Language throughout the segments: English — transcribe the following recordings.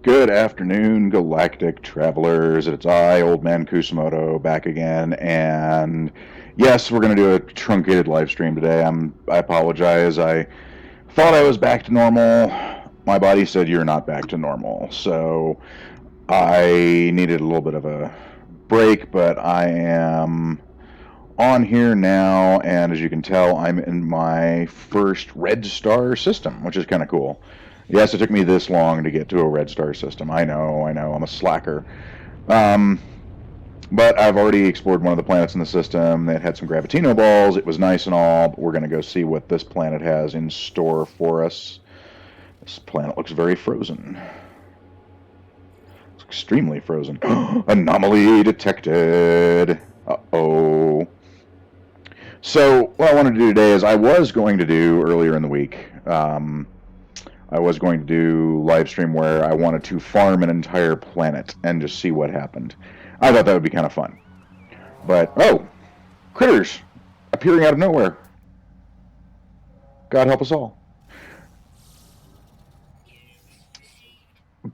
Good afternoon, galactic travelers. It's I, Old Man Kusamoto, back again. And yes, we're going to do a truncated live stream today. I apologize. I thought I was back to normal. My body said you're not back to normal. So I needed a little bit of a break, but I am on here now. And as you can tell, I'm in my first red star system, which is kind of cool. Yes, it took me this long to get to a red star system. I know, I'm a slacker. Um, but I've already explored one of the planets in the system that had some gravitino balls. It was nice and all, but we're going to go see what this planet has in store for us. This planet looks very frozen. It's extremely frozen. Anomaly detected. Uh-oh. So, what I wanted to do today is I was going to do earlier in the week. I was going to do live stream where I wanted to farm an entire planet and just see what happened. I thought that would be kind of fun. But, oh, critters appearing out of nowhere. God help us all.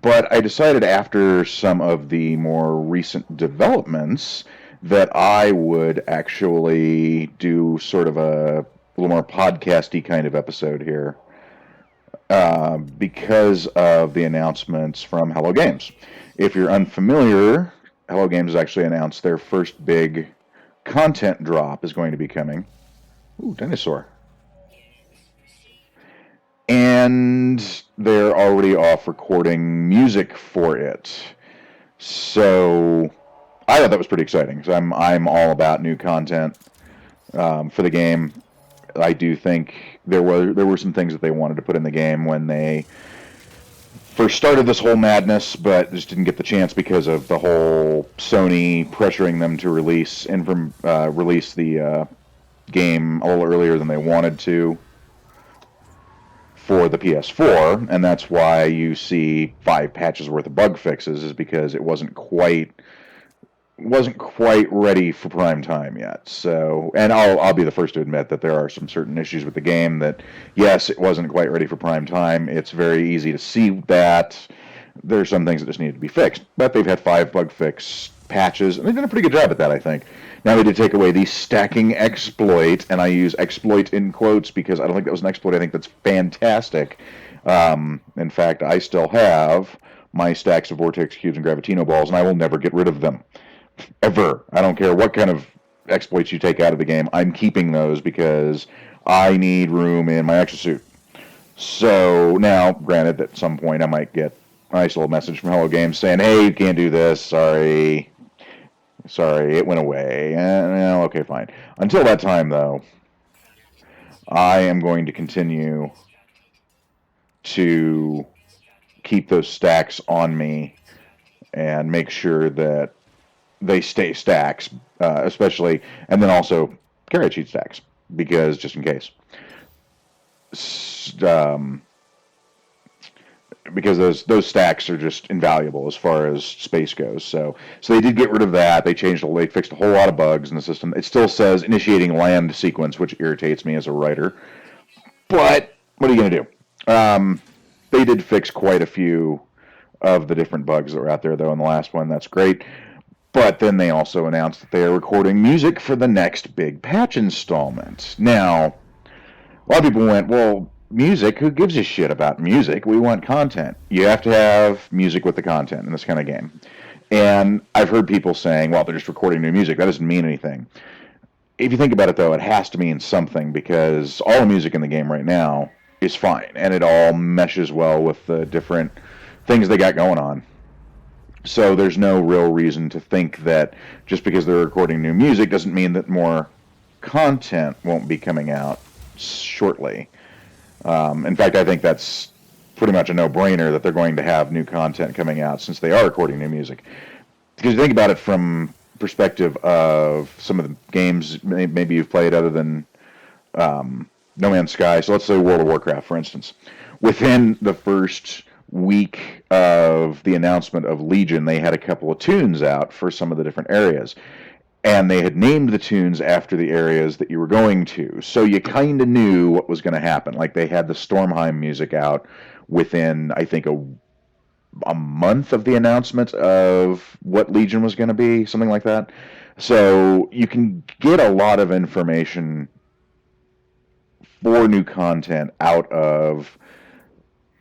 But I decided after some of the more recent developments that I would actually do sort of a little more podcasty kind of episode here. Because of the announcements from Hello Games. If you're unfamiliar, Hello Games has actually announced their first big content drop is going to be coming. Ooh, dinosaur. And they're already off recording music for it. So I thought that was pretty exciting because I'm all about new content for the game. I do think there were some things that they wanted to put in the game when they first started this whole madness, but just didn't get the chance because of the whole Sony pressuring them to release the game a little earlier than they wanted to for the PS4, and that's why you see 5 patches worth of bug fixes, is because it wasn't quite ready for prime time yet. So, and I'll be the first to admit that there are some certain issues with the game that, yes, it wasn't quite ready for prime time. It's very easy to see that. There's some things that just needed to be fixed. But they've had 5 bug fix patches, and they've done a pretty good job at that, I think. Now they did take away the stacking exploit, and I use exploit in quotes because I don't think that was an exploit. I think that's fantastic. In fact, I still have my stacks of vortex cubes and gravitino balls, and I will never get rid of them. Ever. I don't care what kind of exploits you take out of the game. I'm keeping those because I need room in my exosuit. So now, granted, at some point I might get a nice little message from Hello Games saying, "Hey, you can't do this. Sorry, it went away." Okay, fine. Until that time, though, I am going to continue to keep those stacks on me and make sure that they stay stacks, especially, and then also carry cheat stacks, because just in case. Because those stacks are just invaluable as far as space goes. So they did get rid of that. They fixed a whole lot of bugs in the system. It still says initiating land sequence, which irritates me as a writer. But what are you going to do? They did fix quite a few of the different bugs that were out there, though, in the last one. That's great. But then they also announced that they are recording music for the next big patch installment. Now, a lot of people went, well, music? Who gives a shit about music? We want content. You have to have music with the content in this kind of game. And I've heard people saying, well, they're just recording new music. That doesn't mean anything. If you think about it, though, it has to mean something, because all the music in the game right now is fine, and it all meshes well with the different things they got going on. So there's no real reason to think that just because they're recording new music doesn't mean that more content won't be coming out shortly. In fact, I think that's pretty much a no-brainer that they're going to have new content coming out since they are recording new music. Because you think about it from perspective of some of the games maybe you've played other than No Man's Sky. So let's say World of Warcraft, for instance. Within the first week of the announcement of Legion, they had a couple of tunes out for some of the different areas. And they had named the tunes after the areas that you were going to. So you kind of knew what was going to happen. Like they had the Stormheim music out within, I think, a month of the announcement of what Legion was going to be, something like that. So you can get a lot of information for new content out of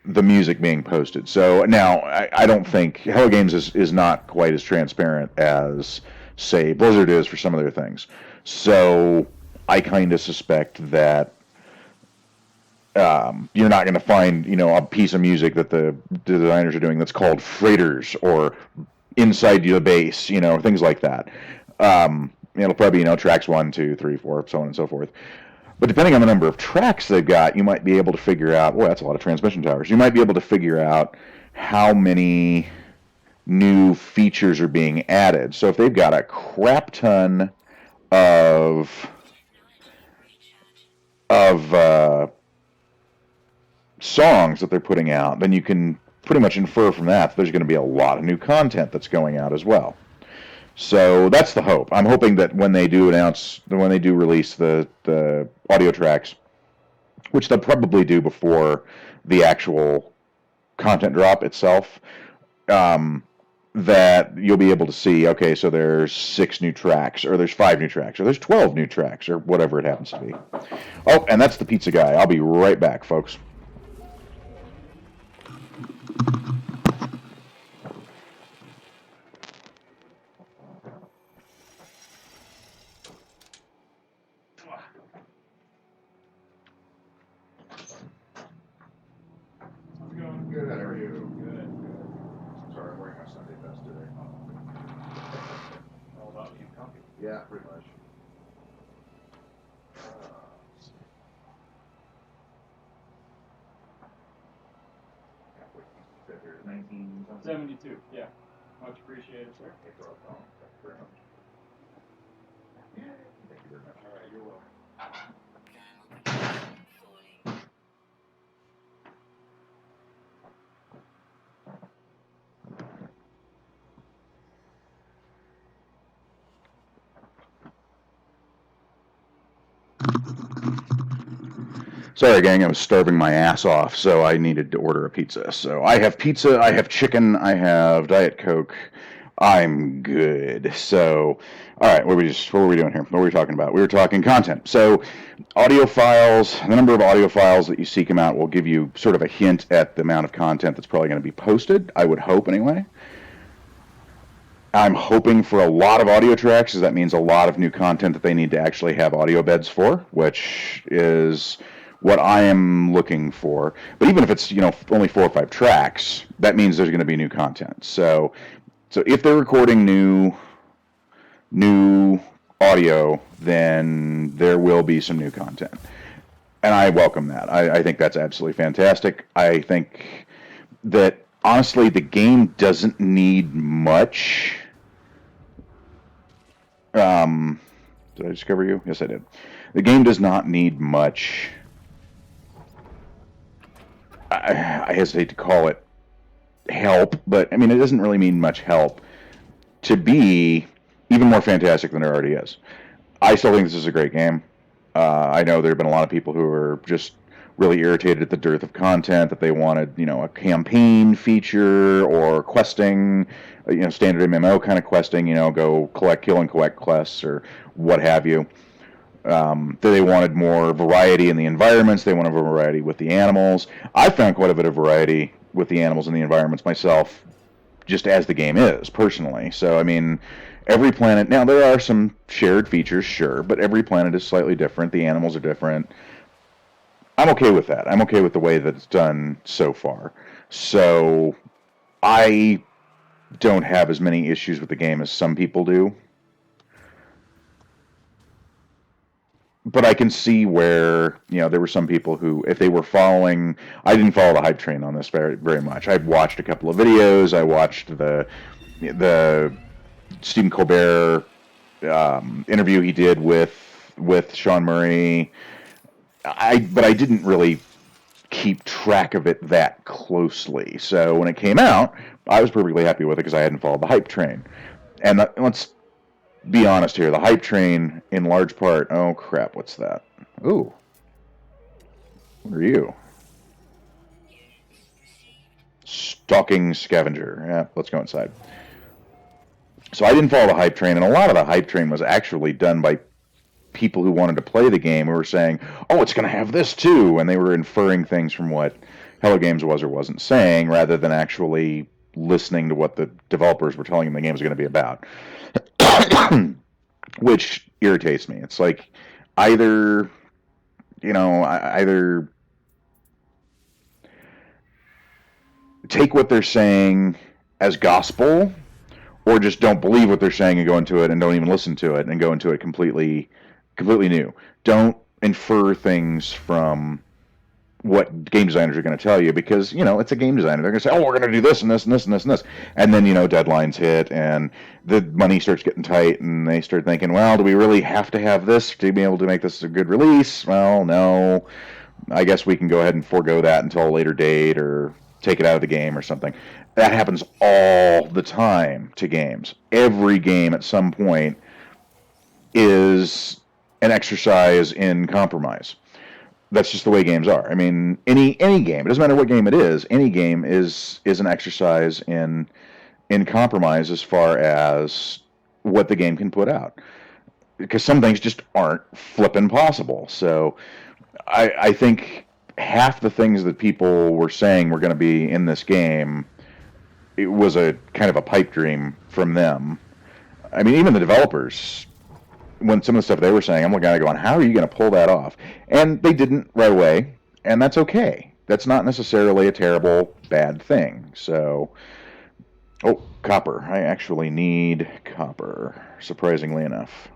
the music being posted. So now I don't think Hello Games is not quite as transparent as say Blizzard is for some of their things. So I kind of suspect that you're not going to find a piece of music that the designers are doing that's called freighters or inside the base, things like that. It'll probably be tracks 1, 2, 3, 4, so on and so forth. But depending on the number of tracks they've got, you might be able to figure out, well, that's a lot of transmission towers. You might be able to figure out how many new features are being added. So if they've got a crap ton of of songs that they're putting out, then you can pretty much infer from that there's going to be a lot of new content that's going out as well. So that's the hope. I'm hoping that when they do release the audio tracks, which they'll probably do before the actual content drop itself, that you'll be able to see, okay, so there's 6 new tracks, or there's 5 new tracks, or there's 12 new tracks, or whatever it happens to be. Oh, and that's the pizza guy. I'll be right back, folks. Good, how are you? Good. Sorry, I'm wearing my Sunday best today. All about being comfy. Yeah, pretty much. Fit here, 1972, yeah. Much appreciated, sir. Thank you very much. Thank you very much. All right, you're welcome. Sorry, gang, I was starving my ass off, so I needed to order a pizza. So I have pizza, I have chicken, I have Diet Coke. I'm good. So, all right, what were we doing here? What were we talking about? We were talking content. So, audio files, the number of audio files that you seek them out will give you sort of a hint at the amount of content that's probably going to be posted. I would hope, anyway. I'm hoping for a lot of audio tracks, because that means a lot of new content that they need to actually have audio beds for, which is what I am looking for. But even if it's only 4 or 5 tracks, that means there's going to be new content. So if they're recording new audio, then there will be some new content, and I welcome that. I think that's absolutely fantastic. I think that honestly, the game doesn't need much. Did I discover you? Yes, I did. The game does not need much. I hesitate to call it help, but I mean, it doesn't really mean much help to be even more fantastic than it already is. I still think this is a great game. I know there have been a lot of people who are just really irritated at the dearth of content, that they wanted, a campaign feature or questing, standard MMO kind of questing, go collect, kill, and collect quests or what have you. They wanted more variety in the environments. They wanted variety with the animals. I found quite a bit of variety with the animals and the environments myself, just as the game is, personally. So, I mean, every planet, now there are some shared features, sure, but every planet is slightly different. The animals are different. I'm okay with that. I'm okay with the way that it's done so far. So, I don't have as many issues with the game as some people do. But I can see where, there were some people who, if they were following, I didn't follow the hype train on this very, very much. I watched a couple of videos. I watched the Stephen Colbert interview he did with Sean Murray. But I didn't really keep track of it that closely. So when it came out, I was perfectly happy with it because I hadn't followed the hype train. And let's be honest here, the hype train, in large part, oh crap, what's that? Ooh. What are you? Talking scavenger. Yeah, let's go inside. So I didn't follow the hype train, and a lot of the hype train was actually done by people who wanted to play the game who were saying, "Oh, it's going to have this too," and they were inferring things from what Hello Games was or wasn't saying, rather than actually listening to what the developers were telling them the game was going to be about, which irritates me. It's like either, either take what they're saying as gospel, or just don't believe what they're saying and go into it and don't even listen to it and go into it completely new. Don't infer things from what game designers are going to tell you, because it's a game designer. They're going to say, "Oh, we're going to do this and this and this and this and this," and then deadlines hit and the money starts getting tight, and they start thinking, "Well, do we really have to have this to be able to make this a good release?" Well, no. I guess we can go ahead and forego that until a later date, or take it out of the game or something. That happens all the time to games. Every game at some point is an exercise in compromise. That's just the way games are. I mean, any game, it doesn't matter what game it is, any game is an exercise in compromise as far as what the game can put out. Because some things just aren't flippin' possible. So I think half the things that people were saying were going to be in this game, it was a kind of a pipe dream from them. I mean, even the developers, when some of the stuff they were saying, I'm looking at it going, how are you going to pull that off? And they didn't right away, and that's okay. That's not necessarily a terrible, bad thing. So, oh, copper. I actually need copper, surprisingly enough.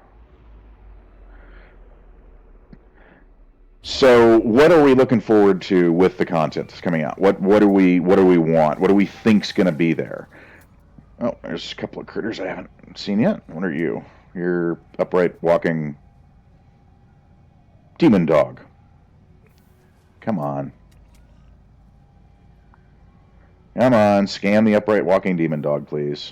So, what are we looking forward to with the content that's coming out? What do we want? What do we think's going to be there? Oh, there's a couple of critters I haven't seen yet. What are you? You're upright walking demon dog. Come on. Come on, scan the upright walking demon dog, please.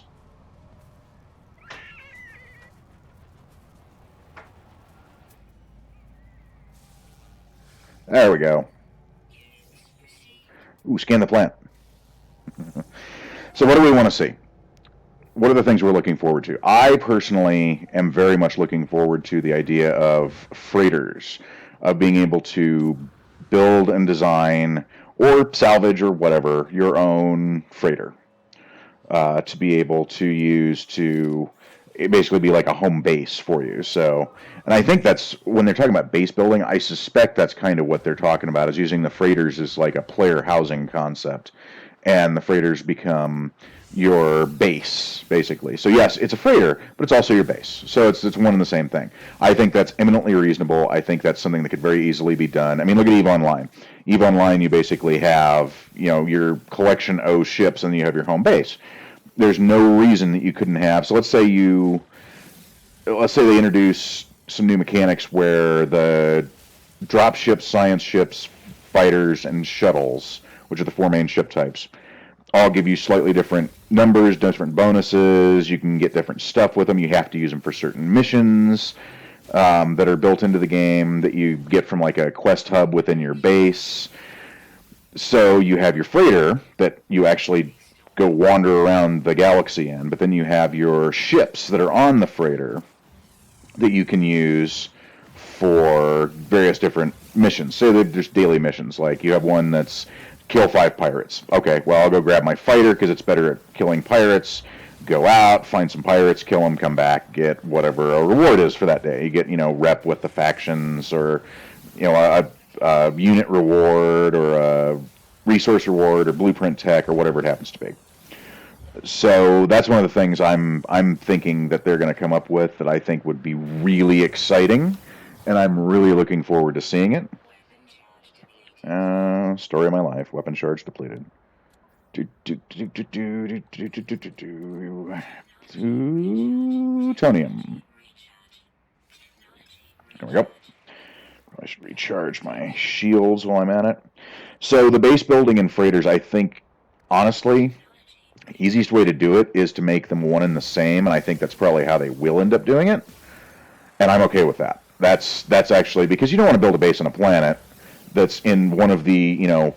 There we go. Ooh, scan the plant. So what do we want to see? What are the things we're looking forward to? I personally am very much looking forward to the idea of freighters, of being able to build and design or salvage or whatever your own freighter, to be able to use to basically be like a home base for you. So, and I think that's when they're talking about base building, I suspect that's kind of what they're talking about, is using the freighters as like a player housing concept, and the freighters become your base, basically. So yes, it's a freighter, but it's also your base. So it's one and the same thing. I think that's eminently reasonable. I think that's something that could very easily be done. I mean, look at EVE Online. EVE Online, you basically have, your collection of ships, and then you have your home base. There's no reason that you couldn't have. So let's say they introduce some new mechanics where the drop ships, science ships, fighters, and shuttles, which are the four main ship types, all give you slightly different numbers, different bonuses. You can get different stuff with them. You have to use them for certain missions that are built into the game that you get from like a quest hub within your base. So you have your freighter that you actually go wander around the galaxy in, but then you have your ships that are on the freighter that you can use for various different missions. Say there's daily missions, like you have one that's kill 5 pirates. Okay, well, I'll go grab my fighter because it's better at killing pirates. Go out, find some pirates, kill them, come back, get whatever a reward is for that day. You get, rep with the factions, or, a unit reward, or a resource reward, or blueprint tech, or whatever it happens to be. So that's one of the things I'm thinking that they're going to come up with that I think would be really exciting, and I'm really looking forward to seeing it. Story of my life. Weapon charge depleted. Plutonium. There we go. I should recharge my shields while I'm at it. So the base building and freighters, I think, honestly, the easiest way to do it is to make them one and the same, and I think that's probably how they will end up doing it. And I'm okay with that. That's actually, because you don't want to build a base on a planet that's in one of the,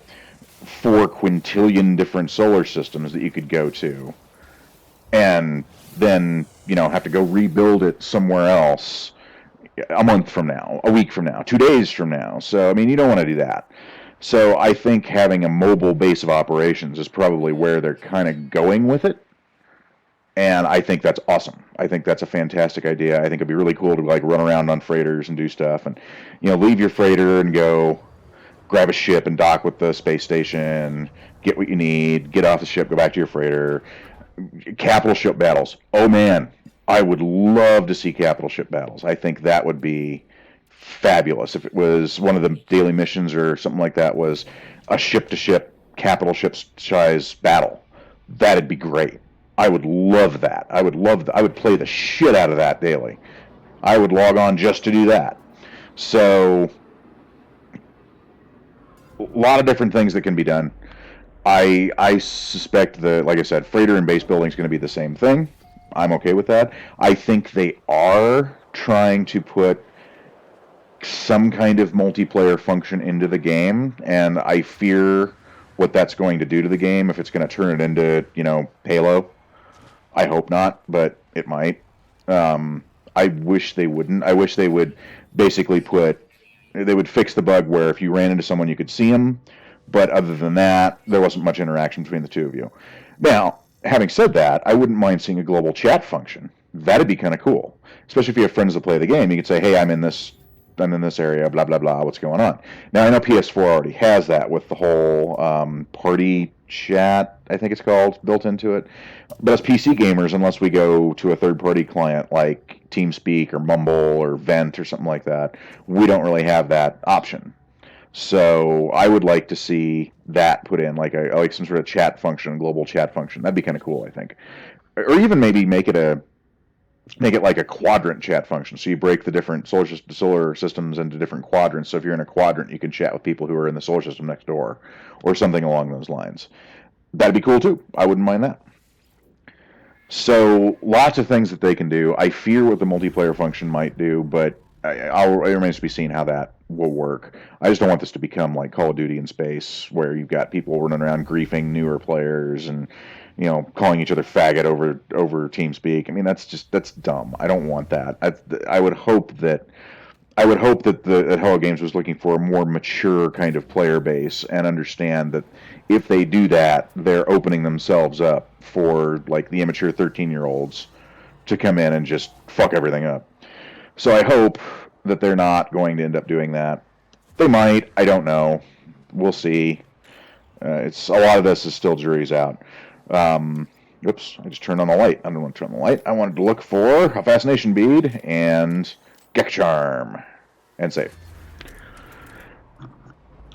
4 quintillion different solar systems that you could go to, and then have to go rebuild it somewhere else a month from now, a week from now, 2 days from now. So I mean, you don't want to do that. So I think having a mobile base of operations is probably where they're kind of going with it. And I think that's awesome. I think that's a fantastic idea. I think it'd be really cool to like run around on freighters and do stuff, and leave your freighter and go grab a ship and dock with the space station, get what you need, get off the ship, go back to your freighter. Capital ship battles. Oh man, I would love to see capital ship battles. I think that would be fabulous if it was one of the daily missions or something like that was a ship to ship capital ship size battle. That'd be great. I would love that. I would play the shit out of that daily. I would log on just to do that. So a lot of different things that can be done. I suspect that, like I said, freighter and base building is going to be the same thing. I'm okay with that. I think they are trying to put some kind of multiplayer function into the game, and I fear what that's going to do to the game if it's going to turn it into, Halo. I hope not, but it might. I wish they wouldn't. I wish they would basically they would fix the bug where if you ran into someone, you could see them, but other than that, there wasn't much interaction between the two of you. Now, having said that, I wouldn't mind seeing a global chat function. That'd be kind of cool, especially if you have friends that play the game. You could say, "Hey, I'm in this area, blah blah blah. What's going on?" Now, I know PS4 already has that with the whole party chat, I think it's called, built into it. But as PC gamers, unless we go to a third-party client like TeamSpeak or Mumble or Vent or something like that, we don't really have that option. So I would like to see that put in, like some sort of chat function, global chat function. That'd be kind of cool, I think. Or even maybe make it like a quadrant chat function. So you break the different solar systems into different quadrants. So if you're in a quadrant, you can chat with people who are in the solar system next door, or something along those lines. That'd be cool too. I wouldn't mind that. So lots of things that they can do. I fear what the multiplayer function might do, but it remains to be seen how that will work. I just don't want this to become like Call of Duty in space, where you've got people running around griefing newer players and calling each other faggot over TeamSpeak. I mean, that's dumb. I don't want that. I would hope that that Hello Games was looking for a more mature kind of player base and understand that if they do that, they're opening themselves up for like the immature 13-year-olds to come in and just fuck everything up. So I hope that they're not going to end up doing that. They might. I don't know. We'll see. It's a lot of this is still jury's out. Oops, I just turned on the light. I don't want to turn on the light. I wanted to look for a fascination bead and Gek Charm and save.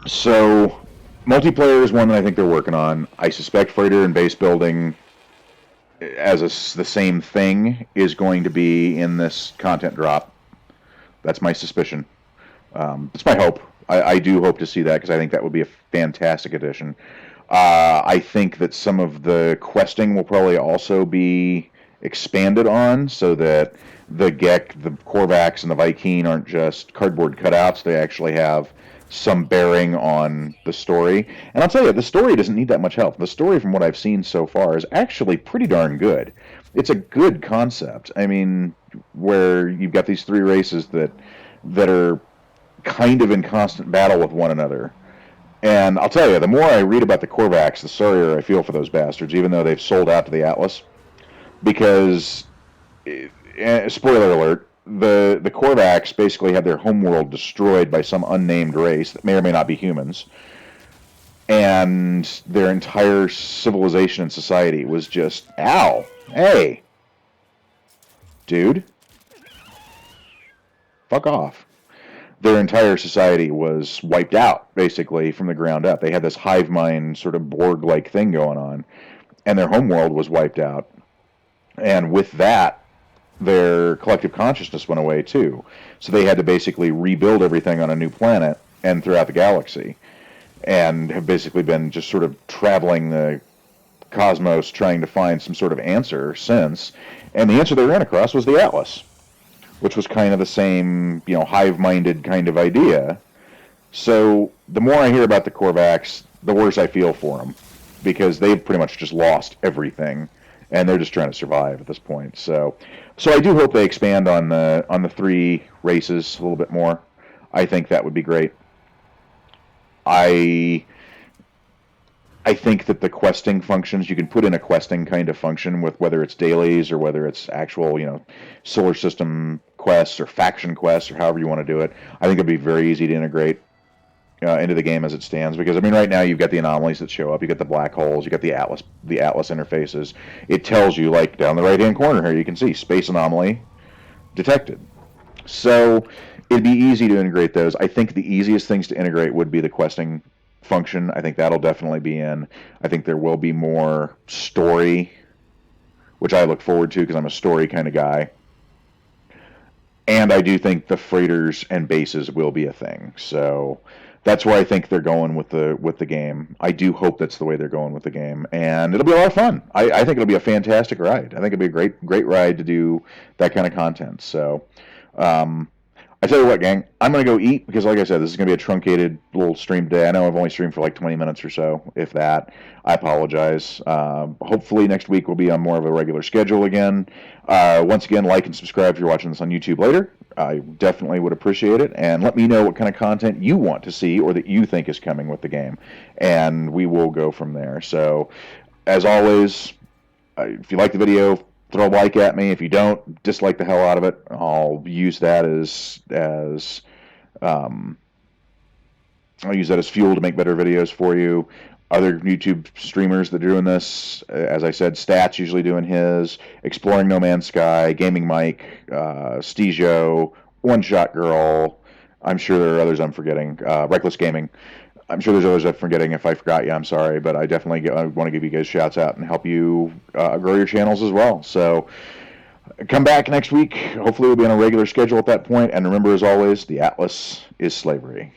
So multiplayer is one that I think they're working on. I suspect freighter and base building as the same thing is going to be in this content drop. That's my suspicion. It's my hope. I do hope to see that because I think that would be a fantastic addition. I think that some of the questing will probably also be expanded on so that the Gek, the Korvax, and the Vy'keen aren't just cardboard cutouts. They actually have some bearing on the story. And I'll tell you, the story doesn't need that much help. The story, from what I've seen so far, is actually pretty darn good. It's a good concept. I mean, where you've got these three races that are kind of in constant battle with one another. And I'll tell you, the more I read about the Korvax, the sorrier I feel for those bastards, even though they've sold out to the Atlas. Because, spoiler alert, the Korvax basically had their homeworld destroyed by some unnamed race that may or may not be humans. And their entire civilization and society was just, ow, hey, dude, fuck off. Their entire society was wiped out, basically, from the ground up. They had this hive mind sort of Borg-like thing going on, and their homeworld was wiped out. And with that, their collective consciousness went away, too. So they had to basically rebuild everything on a new planet and throughout the galaxy, and have basically been just sort of traveling the cosmos trying to find some sort of answer since. And the answer they ran across was the Atlas, which was kind of the same, hive-minded kind of idea. So the more I hear about the Korvax, the worse I feel for them because they've pretty much just lost everything, and they're just trying to survive at this point. So I do hope they expand on the three races a little bit more. I think that would be great. I I think that the questing functions, you can put in a questing kind of function with whether it's dailies or whether it's actual, solar system quests or faction quests or however you want to do it. I think it'd be very easy to integrate into the game as it stands because I mean right now you've got the anomalies that show up, you got the black holes, you got the Atlas interfaces. It tells you like down the right hand corner here you can see space anomaly detected. So it'd be easy to integrate those. I think the easiest things to integrate would be the questing function. I think that'll definitely be in. I think there will be more story, which I look forward to because I'm a story kind of guy. And I do think the freighters and bases will be a thing. So that's where I think they're going with the game. I do hope that's the way they're going with the game, and it'll be a lot of fun. I think it'll be a fantastic ride. I think it'll be a great ride to do that kind of content. So um, I tell you what, gang, I'm gonna go eat because, like I said, this is gonna be a truncated little stream today. I know I've only streamed for like 20 minutes or so, if that. I apologize. Hopefully next week we'll be on more of a regular schedule again. Once again, like and subscribe if you're watching this on YouTube later. I definitely would appreciate it, and let me know what kind of content you want to see or that you think is coming with the game, and we will go from there. So, as always, if you like the video, throw a like at me. If you don't, dislike the hell out of it. I'll use that as um, I'll use that as fuel to make better videos for you. Other YouTube streamers that are doing this, as I said, Stats usually doing his, Exploring No Man's Sky, Gaming Mike, Steejo, One Shot Girl. I'm sure there are others I'm forgetting. Reckless Gaming. I'm sure there's others I'm forgetting. If I forgot you, I'm sorry, but I definitely want to give you guys shouts out and help you grow your channels as well. So come back next week. Hopefully we'll be on a regular schedule at that point. And remember, as always, the Atlas is slavery.